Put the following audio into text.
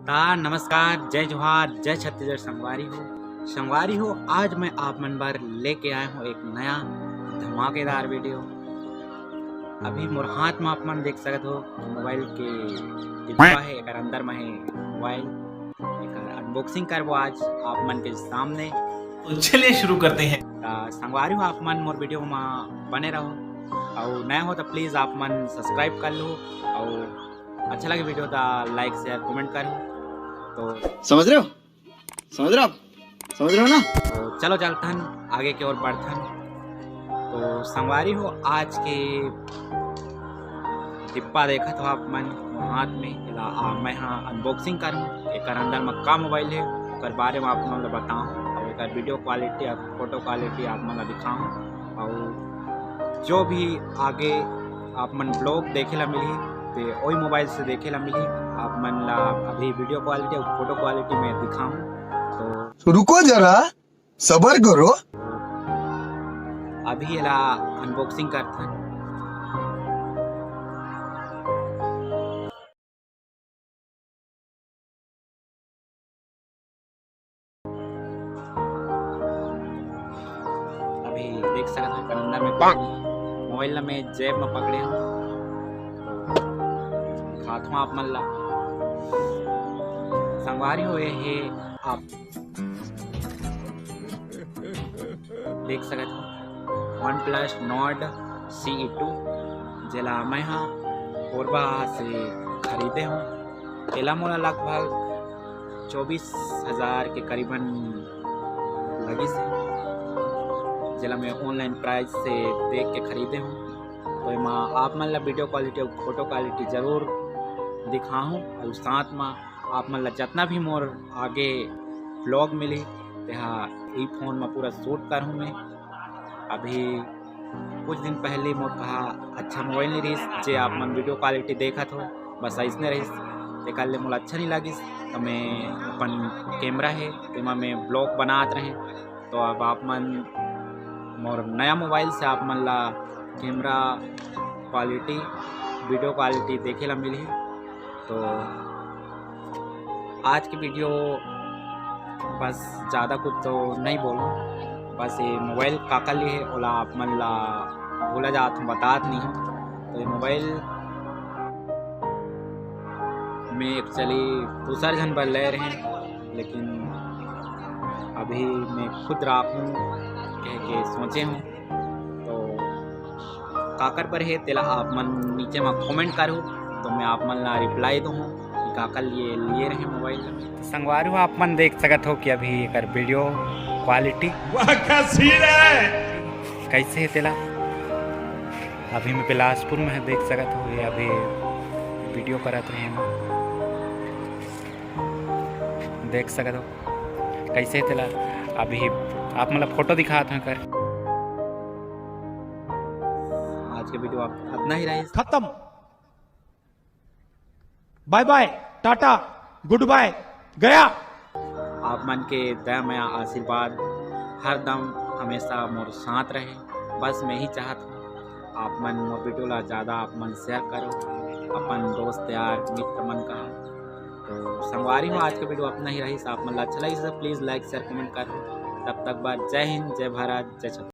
नमस्कार, जय जोहार, जय छत्तीसगढ़। संगवारी हो आज मैं आप मन बार लेके आया हूँ एक नया धमाकेदार वीडियो। अभी मोर हाथ में आप मन देख सकते हो मोबाइल के डिब्बा है, एक अंदर में है मोबाइल। एक अनबॉक्सिंग करबो आज आप मन के सामने। तो चलिए शुरू करते हैं। संगवारी हो आप मन मोर वीडियो में बने रहो और नया हो तो प्लीज़ आप मन सब्सक्राइब कर लो और अच्छा लगे वीडियो तो लाइक शेयर कमेंट करो। तो समझ रहे हो ना। तो चलो चलते हैं आगे की ओर बढ़ते हैं। तो संगवारी हो आज के डिब्बा देखा तो आप मन हाथ में मैं हाँ अनबॉक्सिंग करूँ एक अंदर में का मोबाइल है और बारे में आप मन बताऊँ और एक वीडियो क्वालिटी और फोटो क्वालिटी आप मन दिखाऊँ और जो भी आगे आप मन ब्लॉग देखे ला मिली तो वही मोबाइल से देखे ला मिली आप मन ला अभी वीडियो क्वालिटी और फोटो क्वालिटी में दिखाऊँ। तो रुको जरा सबर करो, अभी ला अनबॉक्सिंग करते हैं। अभी देख सकते हैं अंदर में मोबाइल में जेब में पकड़े हूँ हाथ में आप मन ला संगवारी हुए है। आप देख सकते हो OnePlus Nord CE2 जिला मैं हाँ कोरबा से खरीदे हूँ। एला मोला लगभग 24,000 के करीबन लगी से जिला मैं ऑनलाइन प्राइस से देख के खरीदे हूँ। तो मैं आप मन ला वीडियो क्वालिटी और फोटो क्वालिटी ज़रूर दिखाऊँ और साथ में आप मन ला जितना भी मोर आगे ब्लॉग मिली यहाँ ई फोन में पूरा शूट करूँ मैं। अभी कुछ दिन पहले मोर कहा अच्छा मोबाइल नहीं रही जे आप मन वीडियो क्वालिटी देखा तो बस ऐसने रही एक मोला अच्छा नहीं लगी तो मैं अपन कैमरा है तो मैं ब्लॉग बनात रहे। तो अब आप मन मोर नया मोबाइल से आप मन ला कैमरा क्वालिटी वीडियो क्वालिटी देखे ला मिली। तो आज की वीडियो बस ज़्यादा कुछ तो नहीं बोलूँ, बस ये मोबाइल काका लिए है ओला आप मन ला बोला जात हूँ बतात नहीं हूँ। तो ये मोबाइल में एक्चुअली दूसरा जन पर ले रहे हैं लेकिन अभी मैं खुद राखूँ कह के सोचे हूँ। तो काकर पर है तेला आप मन नीचे में कमेंट करो तो मैं आप मन ला रिप्लाई दूँ कि काकर लिए रहे मोबाइल। संगवारी हो आप मन देख सकते हो कि अभी एक वीडियो क्वालिटी कैसे है तेला। अभी मैं बिलासपुर में देख सकते हो ये अभी वीडियो करत रहे हैं देख सकते हो कैसे है तेला। अभी आप मतलब फोटो दिखाते हैं कर। आज के वीडियो आप इतना ही रहे खत्म। Bye bye tata good bye गया। आप मन के दया में आशीर्वाद हर दम हमेशा मोर साथ रहे। बस मैं ही चाहता हूँ आप मन मोर वीडियो ला ज़्यादा आप मन शेयर करो अपन दोस्त यार मित्र मन का। तो संगवारी हो आज का वीडियो अपना ही रही आप मन ला अच्छा लगी तो प्लीज़ लाइक शेयर कमेंट करो। तब तक बात जय हिंद जय भारत जय छत्तीसगढ़।